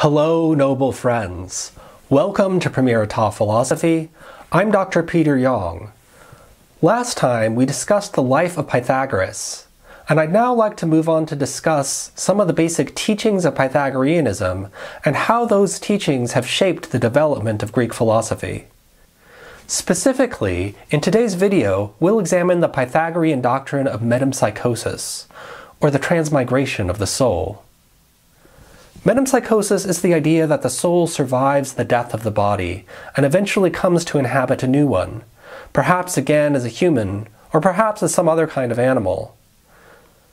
Hello, noble friends. Welcome to Premier Taught Philosophy. I'm Dr. Peter Yong. Last time we discussed the life of Pythagoras, and I'd now like to move on to discuss some of the basic teachings of Pythagoreanism and how those teachings have shaped the development of Greek philosophy. Specifically, in today's video, we'll examine the Pythagorean Doctrine of Metempsychosis, or the Transmigration of the soul. Metempsychosis is the idea that the soul survives the death of the body and eventually comes to inhabit a new one, perhaps again as a human, or perhaps as some other kind of animal.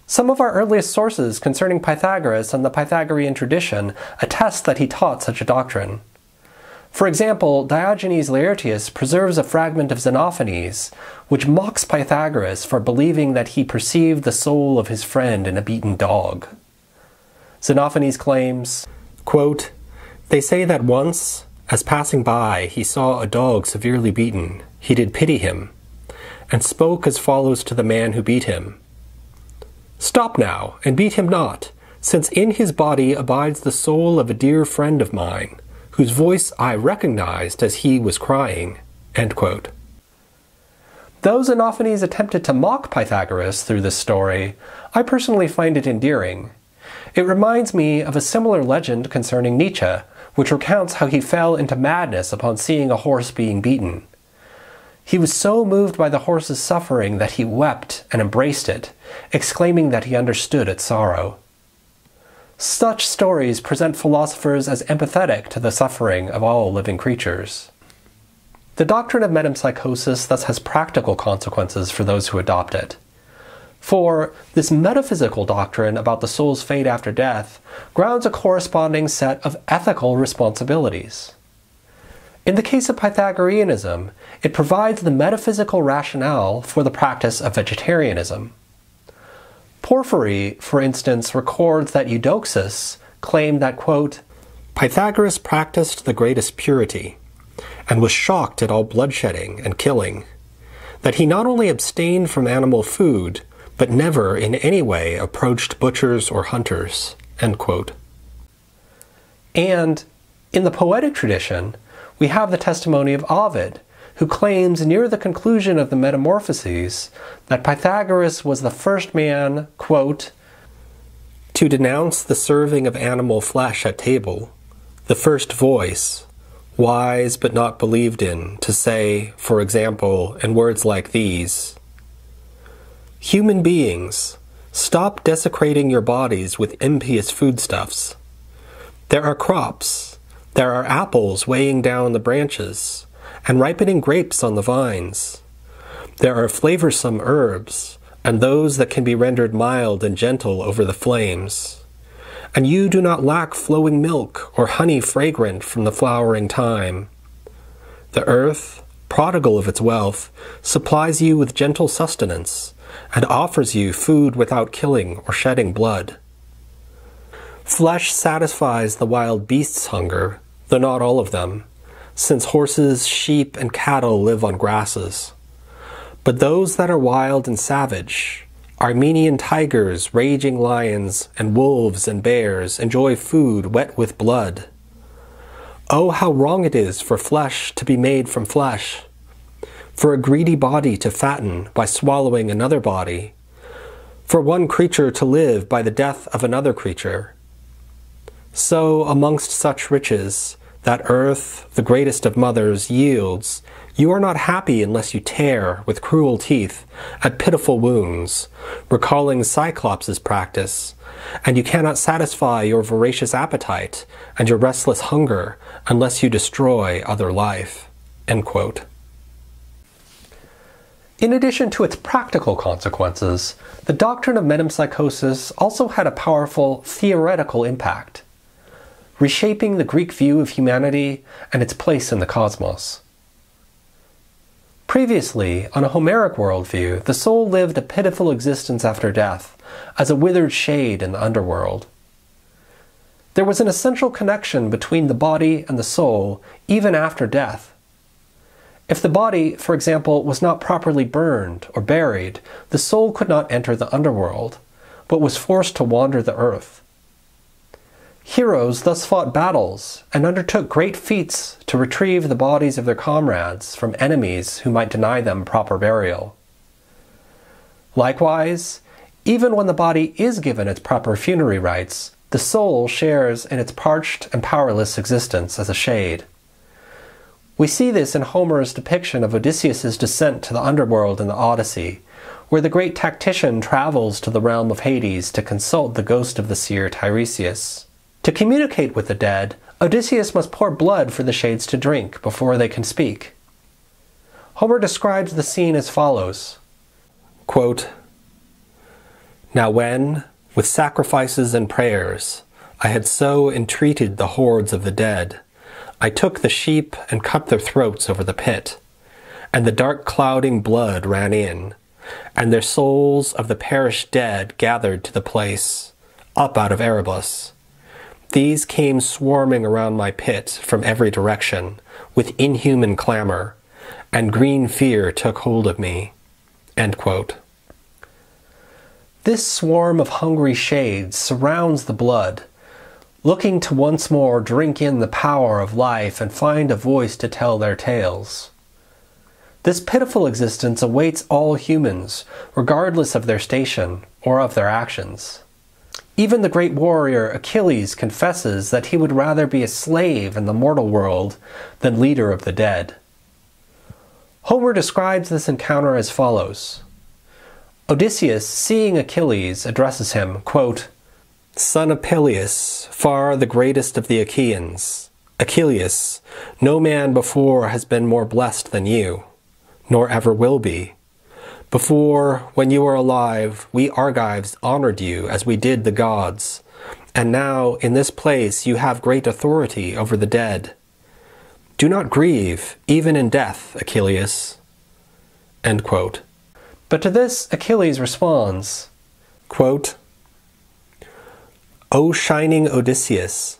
Some of our earliest sources concerning Pythagoras and the Pythagorean tradition attest that he taught such a doctrine. For example, Diogenes Laertius preserves a fragment of Xenophanes, which mocks Pythagoras for believing that he perceived the soul of his friend in a beaten dog. Xenophanes claims, quote, "They say that once, as passing by, he saw a dog severely beaten, he did pity him, and spoke as follows to the man who beat him. Stop now, and beat him not, since in his body abides the soul of a dear friend of mine, whose voice I recognized as he was crying." End quote. Though Xenophanes attempted to mock Pythagoras through this story, I personally find it endearing. It reminds me of a similar legend concerning Nietzsche, which recounts how he fell into madness upon seeing a horse being beaten. He was so moved by the horse's suffering that he wept and embraced it, exclaiming that he understood its sorrow. Such stories present philosophers as empathetic to the suffering of all living creatures. The doctrine of metempsychosis thus has practical consequences for those who adopt it. For this metaphysical doctrine about the soul's fate after death grounds a corresponding set of ethical responsibilities. In the case of Pythagoreanism, it provides the metaphysical rationale for the practice of vegetarianism. Porphyry, for instance, records that Eudoxus claimed that, quote, "Pythagoras practiced the greatest purity, and was shocked at all bloodshedding and killing, that he not only abstained from animal food, but never in any way approached butchers or hunters." End quote. And in the poetic tradition, we have the testimony of Ovid, who claims near the conclusion of the Metamorphoses that Pythagoras was the first man, quote, "to denounce the serving of animal flesh at table, the first voice, wise but not believed in, to say, for example, in words like these, 'Human beings, stop desecrating your bodies with impious foodstuffs. There are crops, there are apples weighing down the branches, and ripening grapes on the vines. There are flavorsome herbs, and those that can be rendered mild and gentle over the flames. And you do not lack flowing milk or honey fragrant from the flowering thyme. The earth, prodigal of its wealth, supplies you with gentle sustenance, and offers you food without killing or shedding blood. Flesh satisfies the wild beasts' hunger, though not all of them, since horses, sheep, and cattle live on grasses. But those that are wild and savage, Armenian tigers, raging lions, and wolves and bears enjoy food wet with blood. Oh, how wrong it is for flesh to be made from flesh, for a greedy body to fatten by swallowing another body, for one creature to live by the death of another creature. So, amongst such riches, that earth, the greatest of mothers, yields, you are not happy unless you tear, with cruel teeth, at pitiful wounds, recalling Cyclops' practice, and you cannot satisfy your voracious appetite and your restless hunger unless you destroy other life." End quote. In addition to its practical consequences, the doctrine of metempsychosis also had a powerful theoretical impact, reshaping the Greek view of humanity and its place in the cosmos. Previously, on a Homeric worldview, the soul lived a pitiful existence after death, as a withered shade in the underworld. There was an essential connection between the body and the soul, even after death. If the body, for example, was not properly burned or buried, the soul could not enter the underworld, but was forced to wander the earth. Heroes thus fought battles and undertook great feats to retrieve the bodies of their comrades from enemies who might deny them proper burial. Likewise, even when the body is given its proper funerary rites, the soul shares in its parched and powerless existence as a shade. We see this in Homer's depiction of Odysseus' descent to the underworld in the Odyssey, where the great tactician travels to the realm of Hades to consult the ghost of the seer Tiresias. To communicate with the dead, Odysseus must pour blood for the shades to drink before they can speak. Homer describes the scene as follows, quote, "Now when, with sacrifices and prayers, I had so entreated the hordes of the dead, I took the sheep and cut their throats over the pit, and the dark clouding blood ran in, and their souls of the perished dead gathered to the place, up out of Erebus. These came swarming around my pit from every direction, with inhuman clamor, and green fear took hold of me." End quote. This swarm of hungry shades surrounds the blood, looking to once more drink in the power of life and find a voice to tell their tales. This pitiful existence awaits all humans, regardless of their station or of their actions. Even the great warrior Achilles confesses that he would rather be a slave in the mortal world than leader of the dead. Homer describes this encounter as follows. Odysseus, seeing Achilles, addresses him, quote, "Son of Peleus, far the greatest of the Achaeans. Achilles, no man before has been more blessed than you, nor ever will be. Before, when you were alive, we Argives honored you as we did the gods, and now in this place you have great authority over the dead. Do not grieve, even in death, Achilles." End quote. But to this, Achilles responds, quote, "O shining Odysseus,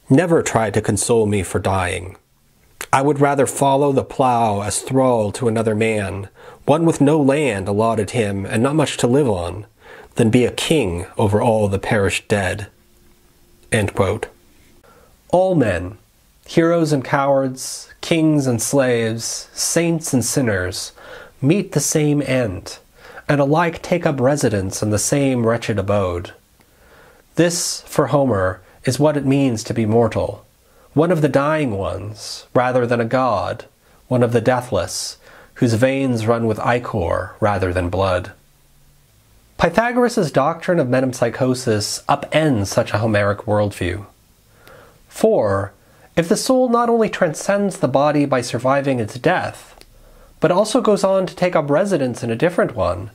never try to console me for dying. I would rather follow the plow as thrall to another man, one with no land allotted him and not much to live on, than be a king over all the perished dead." End quote. All men, heroes and cowards, kings and slaves, saints and sinners, meet the same end, and alike take up residence in the same wretched abode. This, for Homer, is what it means to be mortal, one of the dying ones, rather than a god, one of the deathless, whose veins run with ichor rather than blood. Pythagoras' doctrine of metempsychosis upends such a Homeric worldview. For, if the soul not only transcends the body by surviving its death, but also goes on to take up residence in a different one,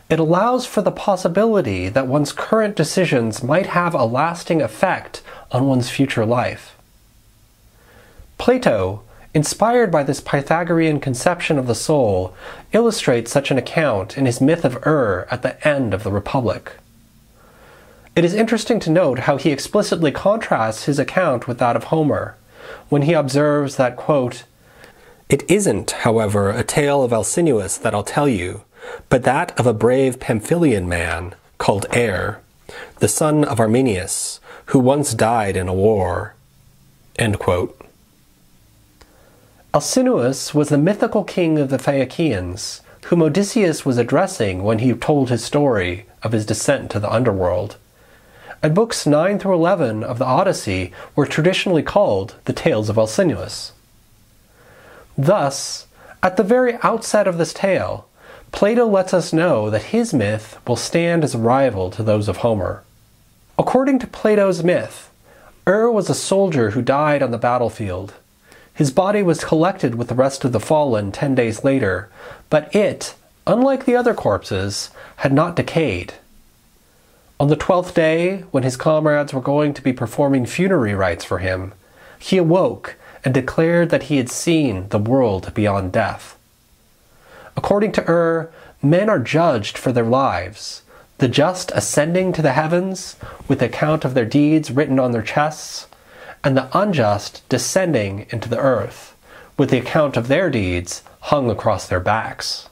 it allows for the possibility that one's current decisions might have a lasting effect on one's future life. Plato, inspired by this Pythagorean conception of the soul, illustrates such an account in his myth of at the end of the Republic. It is interesting to note how he explicitly contrasts his account with that of Homer, when he observes that, quote, "It isn't, however, a tale of Alcinous that I'll tell you, but that of a brave Pamphylian man, called the son of Arminius, who once died in a war." End quote. Alcinous was the mythical king of the Phaeacians, whom Odysseus was addressing when he told his story of his descent to the underworld. And books 9 through 11 of the Odyssey were traditionally called the Tales of Alcinous. Thus, at the very outset of this tale, Plato lets us know that his myth will stand as a rival to those of Homer. According to Plato's myth, was a soldier who died on the battlefield. His body was collected with the rest of the fallen 10 days later, but it, unlike the other corpses, had not decayed. On the 12th day, when his comrades were going to be performing funerary rites for him, he awoke and declared that he had seen the world beyond death. According to men are judged for their lives, the just ascending to the heavens with the account of their deeds written on their chests, and the unjust descending into the earth, with the account of their deeds hung across their backs.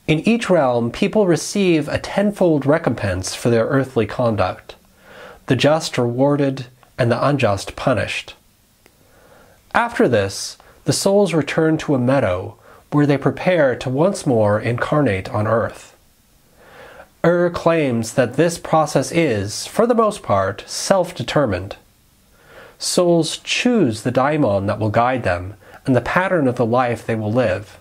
In each realm, people receive a tenfold recompense for their earthly conduct, the just rewarded, and the unjust punished. After this, the souls return to a meadow where they prepare to once more incarnate on earth. Claims that this process is, for the most part, self-determined. Souls choose the daimon that will guide them and the pattern of the life they will live.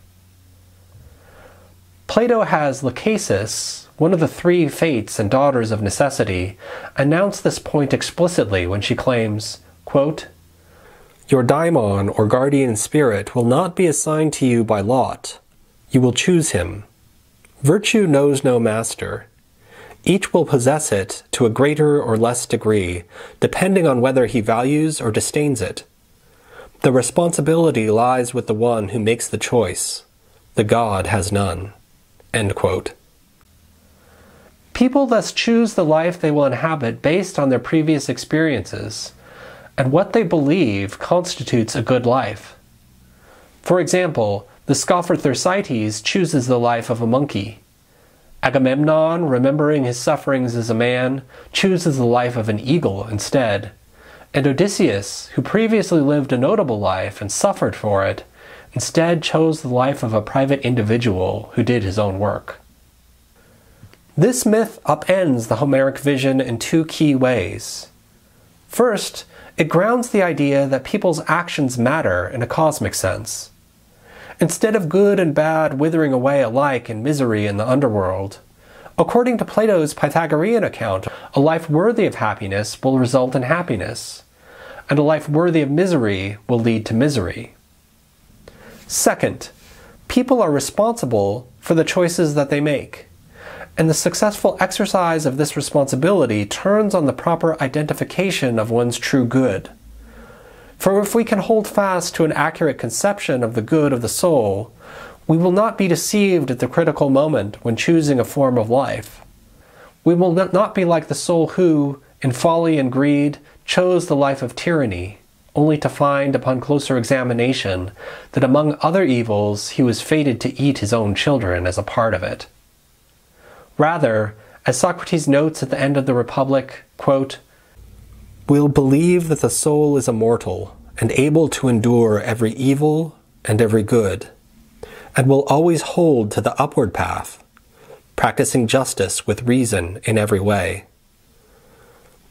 Plato has Lachesis, one of the three fates and daughters of necessity, announce this point explicitly when she claims, quote, "Your daimon or guardian spirit will not be assigned to you by lot. You will choose him. Virtue knows no master. Each will possess it to a greater or less degree, depending on whether he values or disdains it. The responsibility lies with the one who makes the choice. The god has none." End quote. People thus choose the life they will inhabit based on their previous experiences, and what they believe constitutes a good life. For example, the scoffer Thersites chooses the life of a monkey. Agamemnon, remembering his sufferings as a man, chooses the life of an eagle instead. And Odysseus, who previously lived a notable life and suffered for it, instead chose the life of a private individual who did his own work. This myth upends the Homeric vision in two key ways. First, it grounds the idea that people's actions matter in a cosmic sense. Instead of good and bad withering away alike in misery in the underworld, according to Plato's Pythagorean account, a life worthy of happiness will result in happiness, and a life worthy of misery will lead to misery. Second, people are responsible for the choices that they make, and the successful exercise of this responsibility turns on the proper identification of one's true good. For if we can hold fast to an accurate conception of the good of the soul, we will not be deceived at the critical moment when choosing a form of life. We will not be like the soul who, in folly and greed, chose the life of tyranny, only to find upon closer examination that among other evils he was fated to eat his own children as a part of it. Rather, as Socrates notes at the end of the Republic, quote, "We'll believe that the soul is immortal and able to endure every evil and every good, and will always hold to the upward path, practicing justice with reason in every way.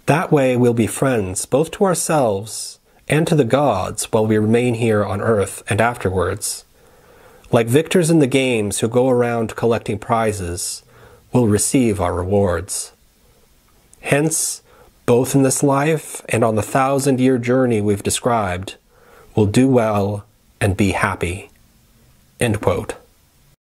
That way we'll be friends both to ourselves and to the gods while we remain here on earth and afterwards. Like victors in the games who go around collecting prizes, we'll receive our rewards. Hence, both in this life and on the 1,000-year journey we've described, we'll do well and be happy." End quote.